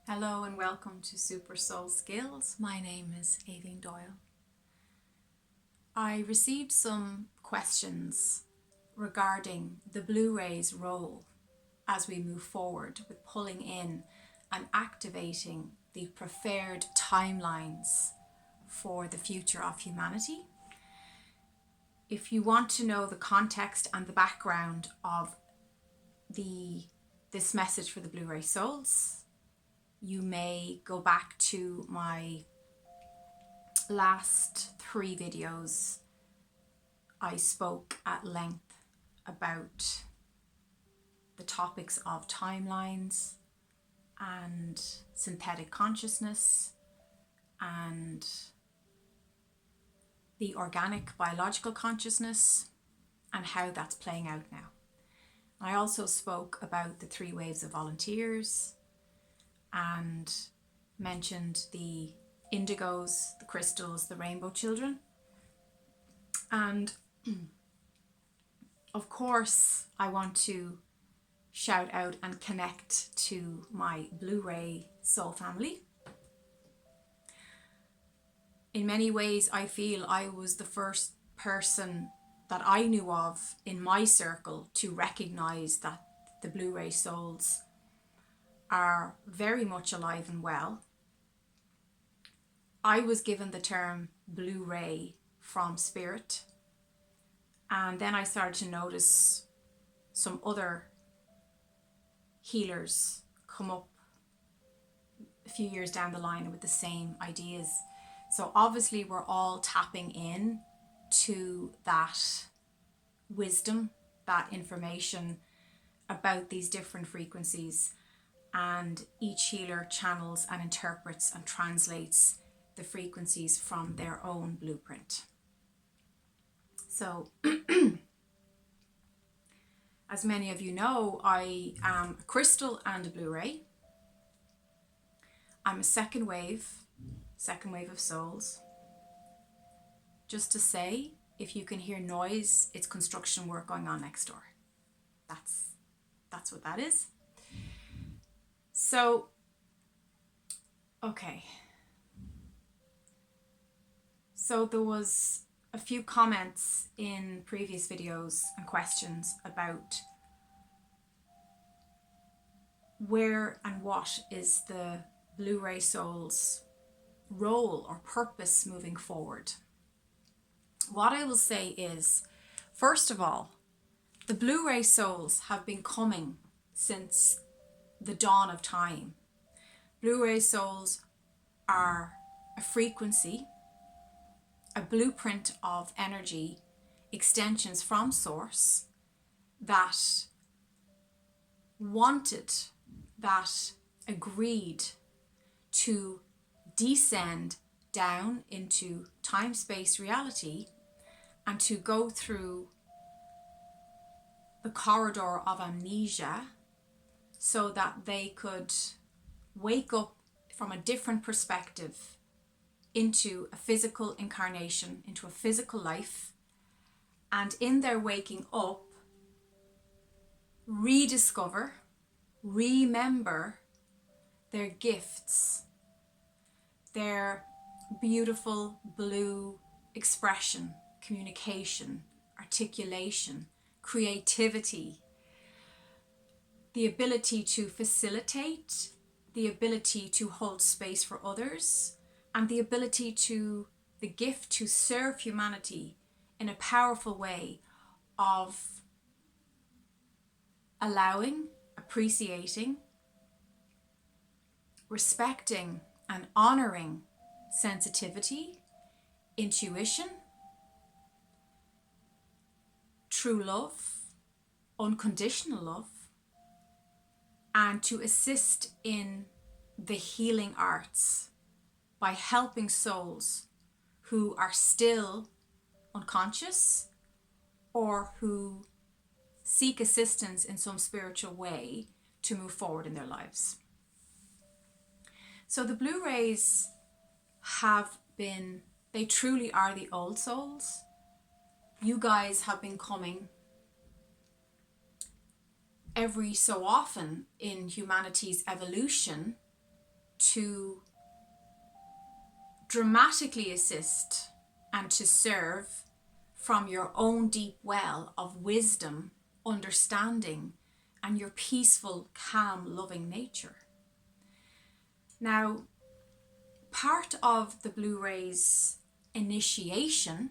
Hello and welcome to Super Soul Skills. My name is Aileen Doyle. I received some questions regarding the blu-rays role as we move forward with pulling in and activating the preferred timelines for the future of humanity. If you want to know the context and the background of this message for the Blu-ray souls, you may go back to my last 3 videos. I spoke at length about the topics of timelines and synthetic consciousness and the organic biological consciousness and how that's playing out now. I also spoke about the 3 waves of volunteers and mentioned the indigos, the crystals, the rainbow children. And of course, I want to shout out and connect to my Blu-ray soul family. In many ways, I feel I was the first person that I knew of in my circle to recognize that the Blu-ray souls are very much alive and well. I was given the term Blu-ray from spirit, and then I started to notice some other healers come up a few years down the line with the same ideas. So obviously we're all tapping in to that wisdom, that information about these different frequencies, and each healer channels and interprets and translates the frequencies from their own blueprint. So, as many of you know, I am a crystal and a Blu-ray. I'm a second wave of souls. Just to say, if you can hear noise, it's construction work going on next door. That's what that is. So, okay. So there was a few comments in previous videos and questions about where and what is the Blu-ray soul's role or purpose moving forward. What I will say is, first of all, the Blu-ray souls have been coming since the dawn of time. Blu-ray souls are a frequency, a blueprint of energy, extensions from source that wanted, that agreed to descend down into time-space reality and to go through the corridor of amnesia so that they could wake up from a different perspective into a physical incarnation, into a physical life, and in their waking up, rediscover, remember their gifts, their beautiful blue expression, communication, articulation, creativity, the ability to facilitate, the ability to hold space for others, and the ability to, the gift to serve humanity in a powerful way of allowing, appreciating, respecting, and honoring sensitivity, intuition, true love, unconditional love, and to assist in the healing arts by helping souls who are still unconscious or who seek assistance in some spiritual way to move forward in their lives. So the Blu-rays have been, they truly are the old souls. You guys have been coming every so often in humanity's evolution to dramatically assist and to serve from your own deep well of wisdom, understanding, and your peaceful, calm, loving nature. Now, part of the Blu-rays initiation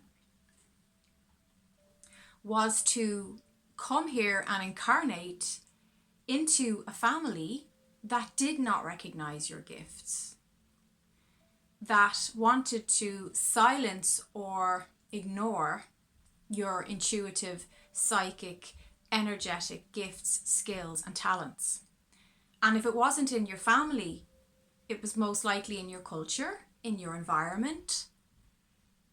was to come here and incarnate into a family that did not recognize your gifts, that wanted to silence or ignore your intuitive, psychic, energetic gifts, skills, and talents. And if it wasn't in your family, it was most likely in your culture, in your environment,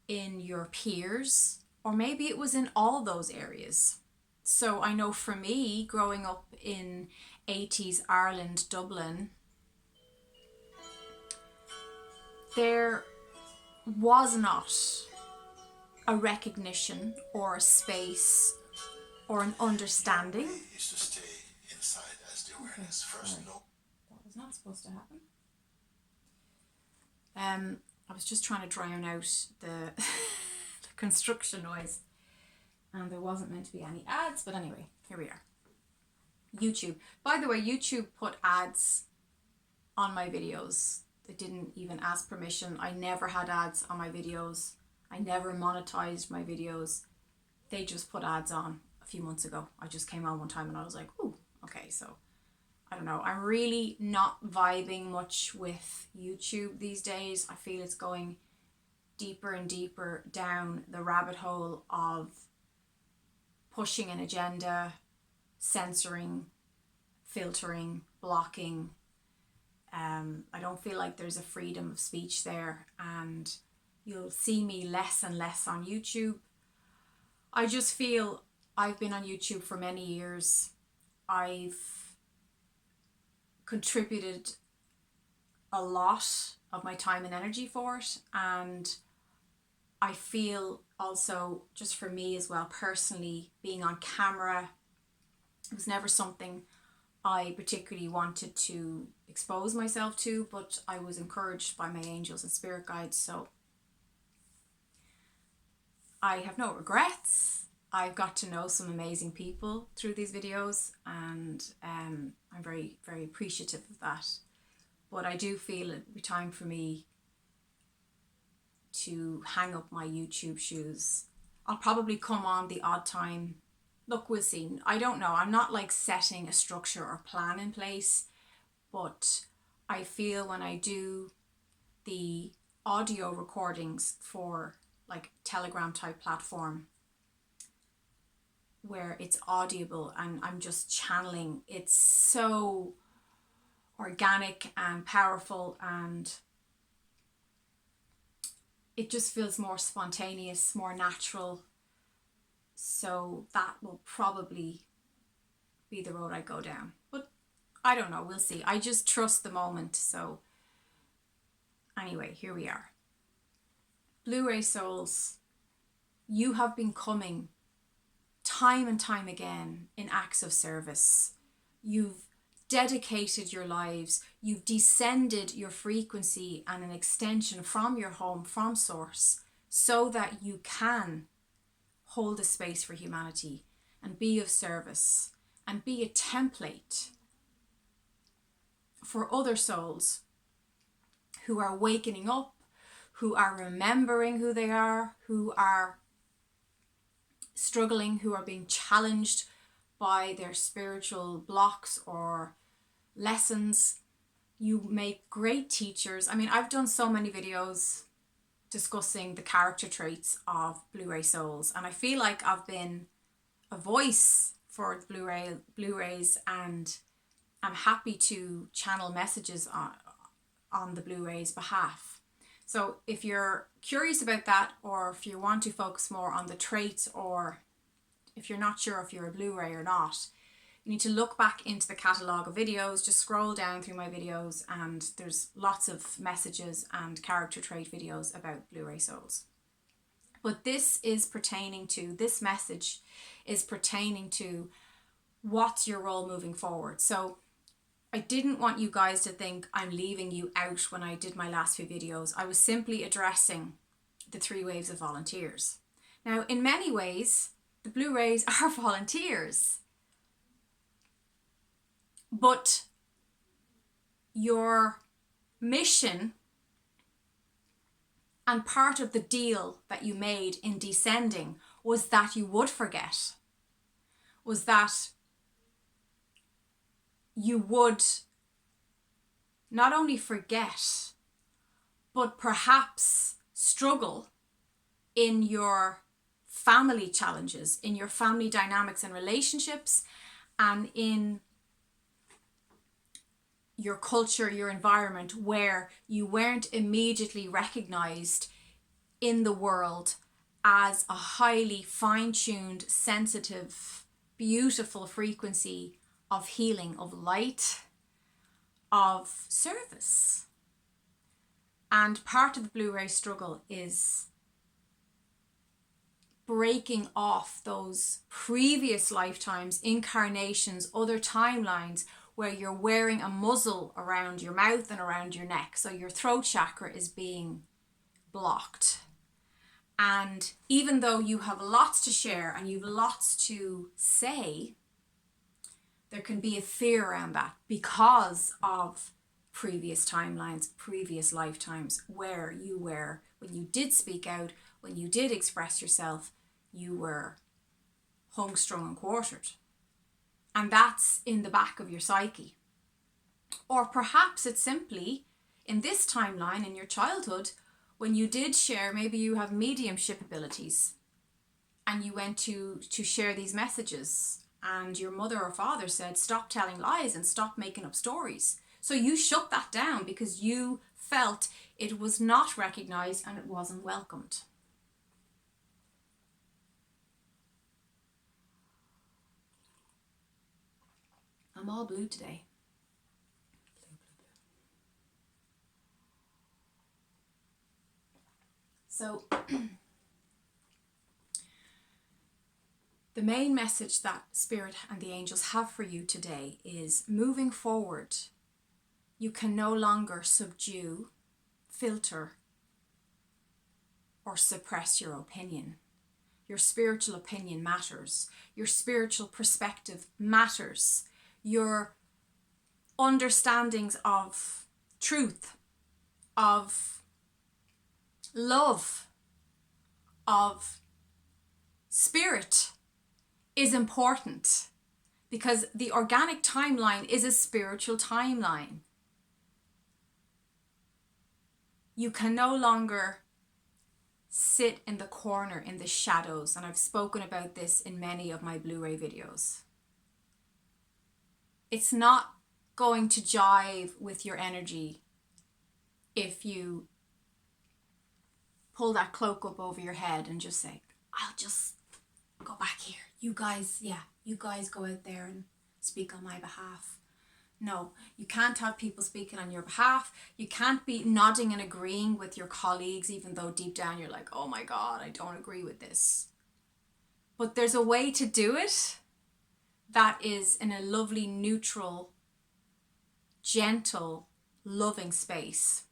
in your peers, or maybe it was in all those areas. So I know for me, growing up in 80s Ireland, Dublin, there was not a recognition or a space or an understanding. Used to stay inside as the awareness first. No. That was not supposed to happen. I was just trying to drown out the, the construction noise, and there wasn't meant to be any ads, but anyway, here we are. YouTube. By the way, YouTube put ads on my videos. They didn't even ask permission. I never had ads on my videos. I never monetized my videos. They just put ads on a few months ago. I just came on one time and I was like, ooh, okay, so I don't know. I'm really not vibing much with YouTube these days. I feel it's going deeper and deeper down the rabbit hole of pushing an agenda, censoring, filtering, blocking. I don't feel like there's a freedom of speech there, and you'll see me less and less on YouTube. I just feel I've been on YouTube for many years. I've contributed a lot of my time and energy for it, and I feel also, just for me as well personally, being on camera, it was never something I particularly wanted to expose myself to, but I was encouraged by my angels and spirit guides, so I have no regrets. I've got to know some amazing people through these videos, and I'm very, very appreciative of that. But I do feel it would be time for me to hang up my YouTube shoes. I'll probably come on the odd time. Look, we'll see. I don't know. I'm not like setting a structure or plan in place, but I feel when I do the audio recordings for like Telegram type platform where it's audible and I'm just channeling, it's so organic and powerful, and it just feels more spontaneous, more natural. So that will probably be the road I go down. But I don't know, we'll see. I just trust the moment. So anyway, here we are. Blu-ray souls, you have been coming time and time again in acts of service. You've dedicated your lives, you've descended your frequency and an extension from your home, from source, so that you can hold a space for humanity and be of service and be a template for other souls who are wakening up, who are remembering who they are, who are struggling, who are being challenged by their spiritual blocks or lessons. You make great teachers. I mean, I've done so many videos discussing the character traits of Blu-ray souls, and I feel like I've been a voice for the Blu-rays, and I'm happy to channel messages on the Blu-rays behalf. So if you're curious about that, or if you want to focus more on the traits, or if you're not sure if you're a Blu-ray or not, you need to look back into the catalogue of videos. Just scroll down through my videos and there's lots of messages and character trait videos about Blu-ray souls. But this message is pertaining to what's your role moving forward. So I didn't want you guys to think I'm leaving you out when I did my last few videos. I was simply addressing the 3 waves of volunteers. Now, in many ways, the blu-rays are volunteers. But your mission and part of the deal that you made in descending was that you would forget, was that you would not only forget, but perhaps struggle in your family challenges, in your family dynamics and relationships, and in your culture, your environment, where you weren't immediately recognized in the world as a highly fine-tuned, sensitive, beautiful frequency of healing, of light, of service. And part of the blu-ray struggle is breaking off those previous lifetimes, incarnations, other timelines where you're wearing a muzzle around your mouth and around your neck. So your throat chakra is being blocked. And even though you have lots to share and you've lots to say, there can be a fear around that because of previous timelines, previous lifetimes, where you were, when you did speak out, when you did express yourself, you were hung, strung and quartered. And that's in the back of your psyche. Or perhaps it's simply in this timeline in your childhood, when you did share, maybe you have mediumship abilities and you went to share these messages and your mother or father said, stop telling lies and stop making up stories. So you shut that down because you felt it was not recognized and it wasn't welcomed. I'm all blue today. Blue, blue, blue. So the main message that Spirit and the angels have for you today is moving forward. You can no longer subdue, filter, or suppress your opinion. Your spiritual opinion matters. Your spiritual perspective matters. Your understandings of truth, of love, of spirit is important, because the organic timeline is a spiritual timeline. You can no longer sit in the corner in the shadows, and I've spoken about this in many of my Blu-ray videos. It's not going to jive with your energy if you pull that cloak up over your head and just say, I'll just go back here. You guys go out there and speak on my behalf. No, you can't have people speaking on your behalf. You can't be nodding and agreeing with your colleagues, even though deep down you're like, oh my God, I don't agree with this. But there's a way to do it that is in a lovely, neutral, gentle, loving space.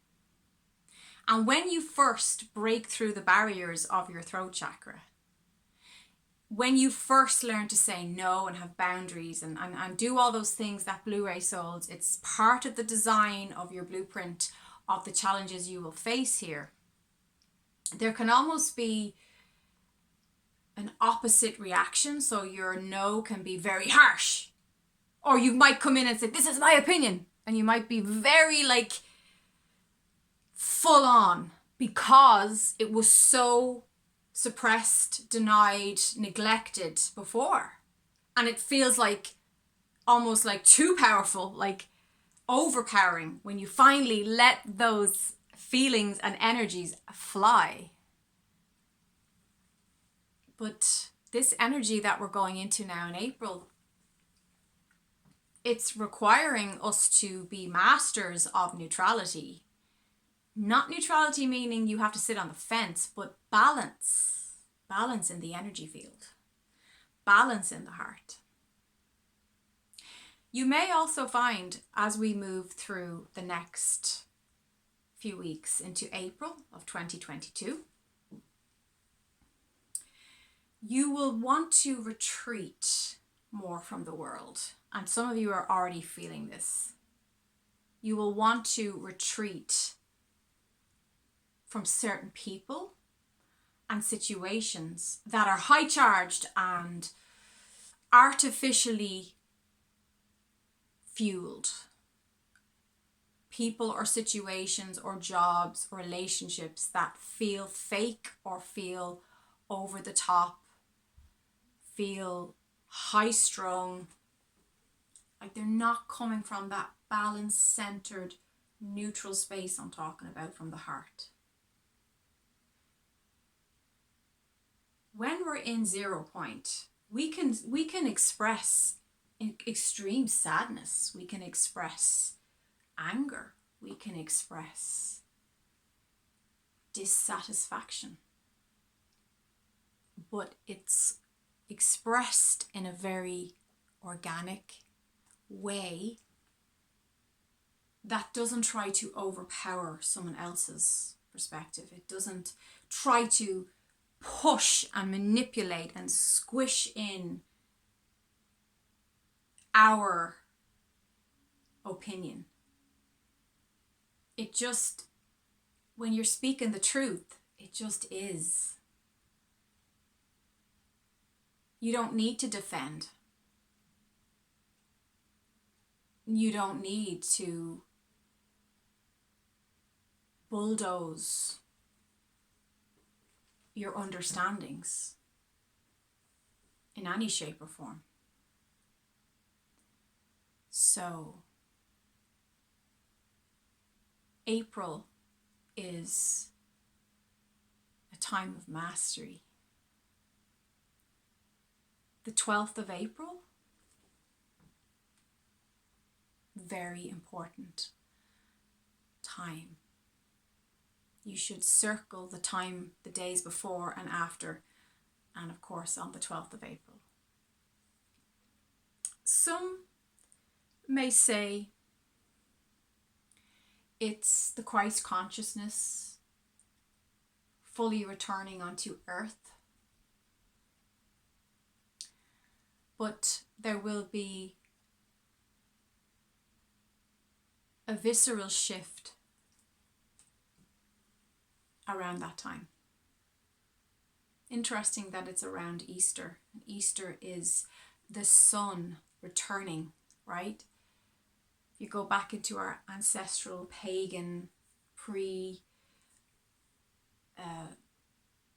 And when you first break through the barriers of your throat chakra, when you first learn to say no and have boundaries and do all those things that Blu-ray sold, it's part of the design of your blueprint of the challenges you will face here. There can almost be an opposite reaction. So your no can be very harsh. Or you might come in and say, this is my opinion. And you might be very full on because it was so suppressed, denied, neglected before. And it feels almost too powerful, overpowering when you finally let those feelings and energies fly. But this energy that we're going into now in April, it's requiring us to be masters of neutrality. Not neutrality meaning you have to sit on the fence, but balance. Balance in the energy field. Balance in the heart. You may also find, as we move through the next few weeks into April of 2022, you will want to retreat more from the world. And some of you are already feeling this. You will want to retreat from certain people and situations that are high charged and artificially fueled. People or situations or jobs or relationships that feel fake or feel over the top, feel high strung, like they're not coming from that balanced, centered, neutral space I'm talking about, from the heart. When we're in 0 point, we can express extreme sadness, we can express anger, we can express dissatisfaction, but it's expressed in a very organic way that doesn't try to overpower someone else's perspective. It doesn't try to push and manipulate and squish in our opinion. It just, when you're speaking the truth, it just is. You don't need to defend. You don't need to bulldoze your understandings in any shape or form. So, April is a time of mastery. The 12th of April, very important time. You should circle the time, the days before and after, and of course on the 12th of April. Some may say it's the Christ consciousness fully returning onto earth. But there will be a visceral shift around that time. Interesting that it's around Easter. Easter is the sun returning, right? If you go back into our ancestral pagan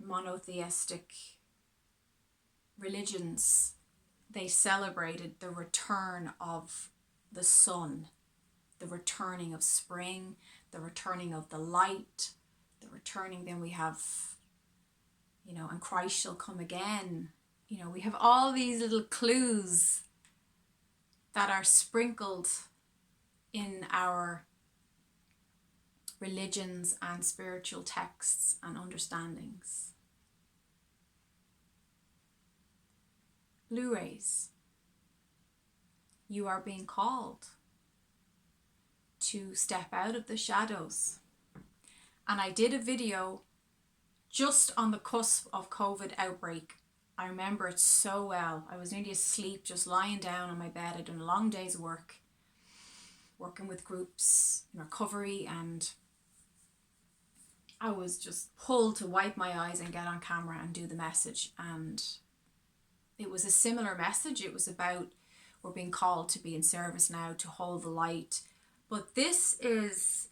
monotheistic religions, they celebrated the return of the sun, the returning of spring, the returning of the light, the returning, then we have, and Christ shall come again. We have all these little clues that are sprinkled in our religions and spiritual texts and understandings. Blu-rays, you are being called to step out of the shadows. And I did a video just on the cusp of COVID outbreak. I remember it so well. I was nearly asleep, just lying down on my bed. I'd done a long day's work, working with groups in recovery, and I was just pulled to wipe my eyes and get on camera and do the message. And it was a similar message. It was about, we're being called to be in service now, to hold the light. But this is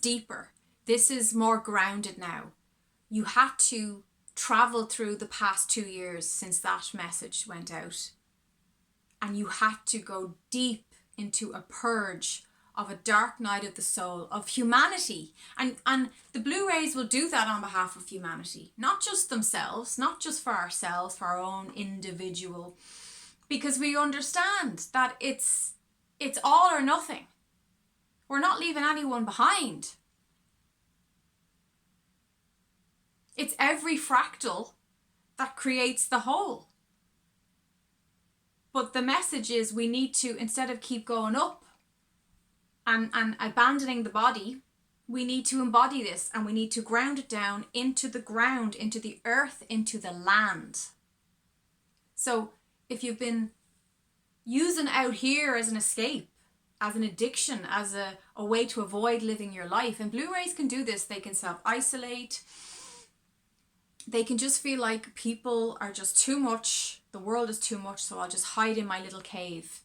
deeper. This is more grounded now. You had to travel through the past 2 years since that message went out. And you had to go deep into a purge of a dark night of the soul, of humanity. And the Blu-rays will do that on behalf of humanity. Not just themselves, not just for ourselves, for our own individual. Because we understand that it's all or nothing. We're not leaving anyone behind. It's every fractal that creates the whole. But the message is we need to, instead of keep going up and abandoning the body, we need to embody this, and we need to ground it down into the ground, into the earth, into the land. So if you've been using out here as an escape, as an addiction, as a way to avoid living your life, and blu-rays can do this, they can self-isolate, they can just feel like people are just too much, the world is too much, so I'll just hide in my little cave.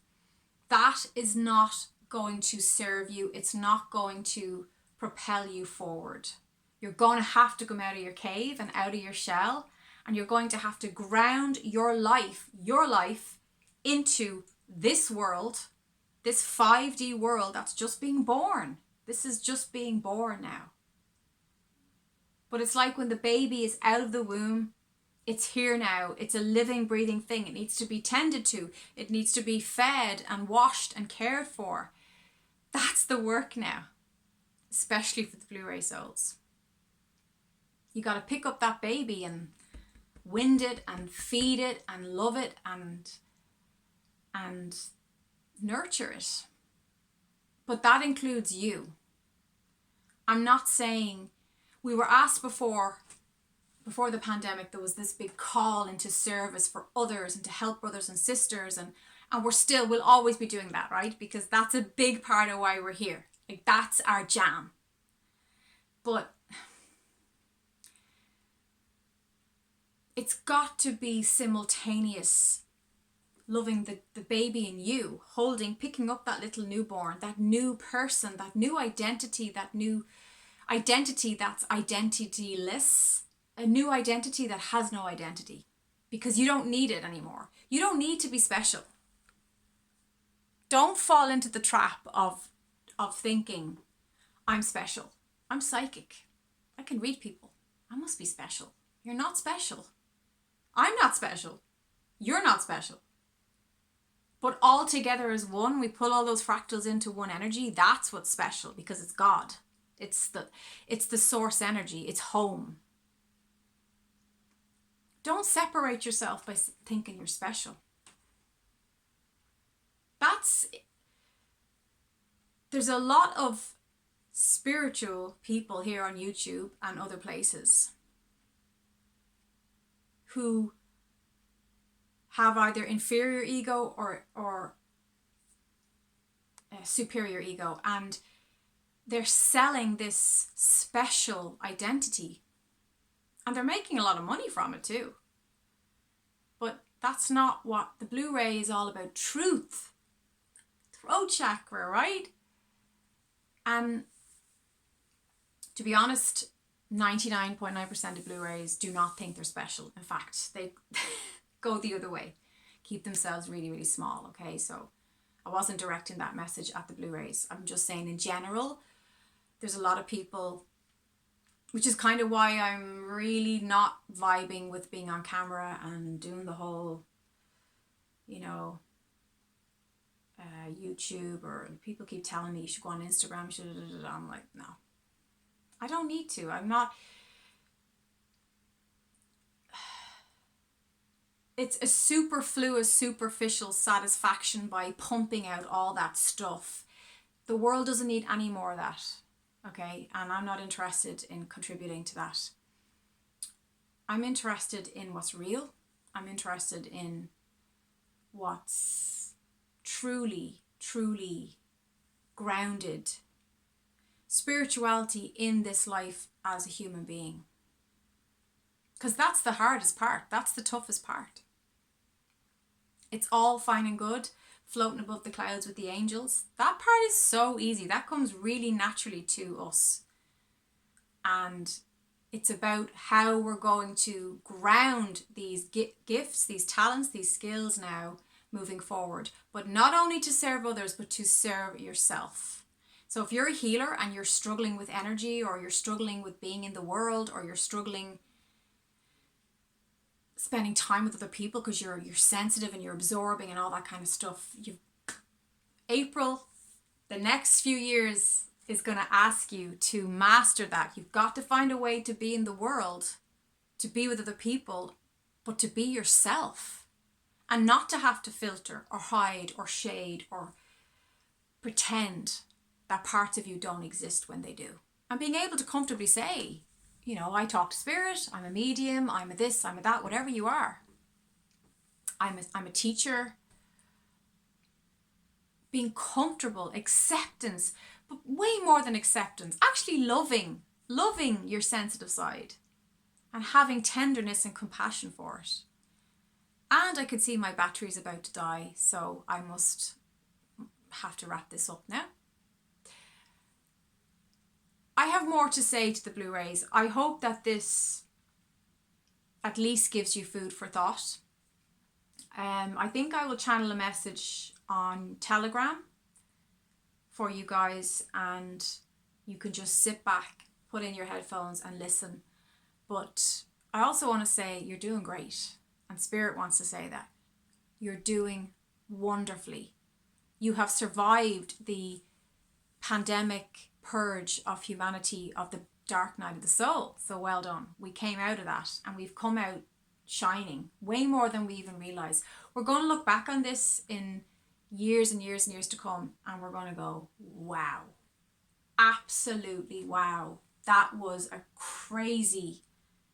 That is not going to serve you. It's not going to propel you forward. You're going to have to come out of your cave and out of your shell, and you're going to have to ground your life into this world, this 5D world that's just being born. This is just being born now. But it's like when the baby is out of the womb, it's here now. It's a living, breathing thing. It needs to be tended to. It needs to be fed and washed and cared for. That's the work now, especially for the Blu-ray souls. You got to pick up that baby and wind it and feed it and love it and nurture it. But that includes you. I'm not saying, we were asked before the pandemic, there was this big call into service for others and to help brothers and sisters, and we'll always be doing that, right? Because that's a big part of why we're here. Like, that's our jam. But it's got to be simultaneous. Loving the baby in you, picking up that little newborn, that new person, that new identity, that new identity that's identityless, a new identity that has no identity, because you don't need it anymore. You don't need to be special. Don't fall into the trap of thinking, I'm special, I'm psychic, I can read people, I must be special. You're not special. I'm not special. You're not special. But all together as one, we pull all those fractals into one energy. That's what's special, because it's God. It's the source energy. It's home. Don't separate yourself by thinking you're special. There's a lot of spiritual people here on YouTube and other places who have either inferior ego or superior ego, and they're selling this special identity, and they're making a lot of money from it too. But that's not what the Blu-ray is all about. Truth, throat chakra, right? And to be honest, 99.9% of Blu-rays do not think they're special. In fact, they go the other way, keep themselves really, really small. Okay, so I wasn't directing that message at the Blu-rays. I'm just saying in general, there's a lot of people, which is kind of why I'm really not vibing with being on camera and doing the whole, YouTube, or people keep telling me you should go on Instagram, I'm like, no, I don't need to. I'm not. It's a superfluous, superficial satisfaction by pumping out all that stuff. The world doesn't need any more of that, okay? And I'm not interested in contributing to that. I'm interested in what's real. I'm interested in what's truly, truly grounded spirituality in this life as a human being. Because that's the hardest part. That's the toughest part. It's all fine and good, floating above the clouds with the angels. That part is so easy. That comes really naturally to us. And it's about how we're going to ground these gifts, these talents, these skills now moving forward. But not only to serve others, but to serve yourself. So if you're a healer and you're struggling with energy, or you're struggling with being in the world, or you're struggling spending time with other people because you're sensitive and you're absorbing and all that kind of stuff, April, the next few years is going to ask you to master that. You've got to find a way to be in the world to be with other people, but to be yourself and not to have to filter or hide or shade or pretend that parts of you don't exist when they do. And being able to comfortably say, you know, I talk to spirit, I'm a medium, I'm a this, I'm a that, whatever you are. I'm a teacher. Being comfortable, acceptance, but way more than acceptance, actually loving your sensitive side and having tenderness and compassion for it. And I can see my battery's about to die, so I must have to wrap this up now. I have more to say to the Blu-rays. I hope that this at least gives you food for thought. I think I will channel a message on Telegram for you guys, and you can just sit back, put in your headphones and listen. But I also want to say you're doing great, and Spirit wants to say that. You're doing wonderfully. You have survived the pandemic purge of humanity, of the dark night of the soul. So well done. We came out of that and we've come out shining way more than we even realize. We're going to look back on this in years and years and years to come, and we're going to go, wow, absolutely wow. That was a crazy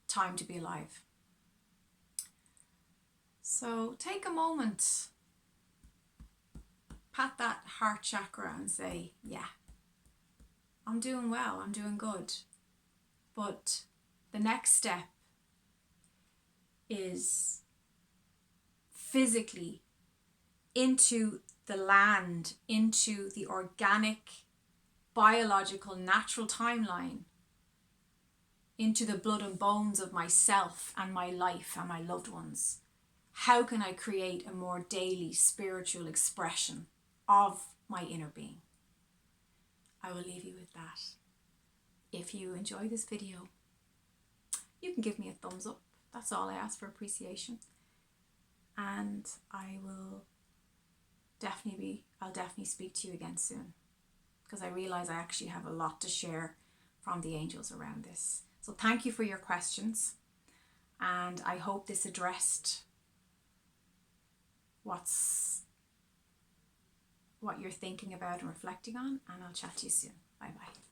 time to be alive. So take a moment, pat that heart chakra and say, yeah, I'm doing well, I'm doing good. But the next step is physically into the land, into the organic, biological, natural timeline, into the blood and bones of myself and my life and my loved ones. How can I create a more daily spiritual expression of my inner being? I will leave you with that. If you enjoy this video, you can give me a thumbs up. That's all I ask for appreciation. And I'll definitely speak to you again soon, because I realize I actually have a lot to share from the angels around this. So thank you for your questions, and I hope this addressed what you're thinking about and reflecting on, and I'll chat to you soon. Bye bye.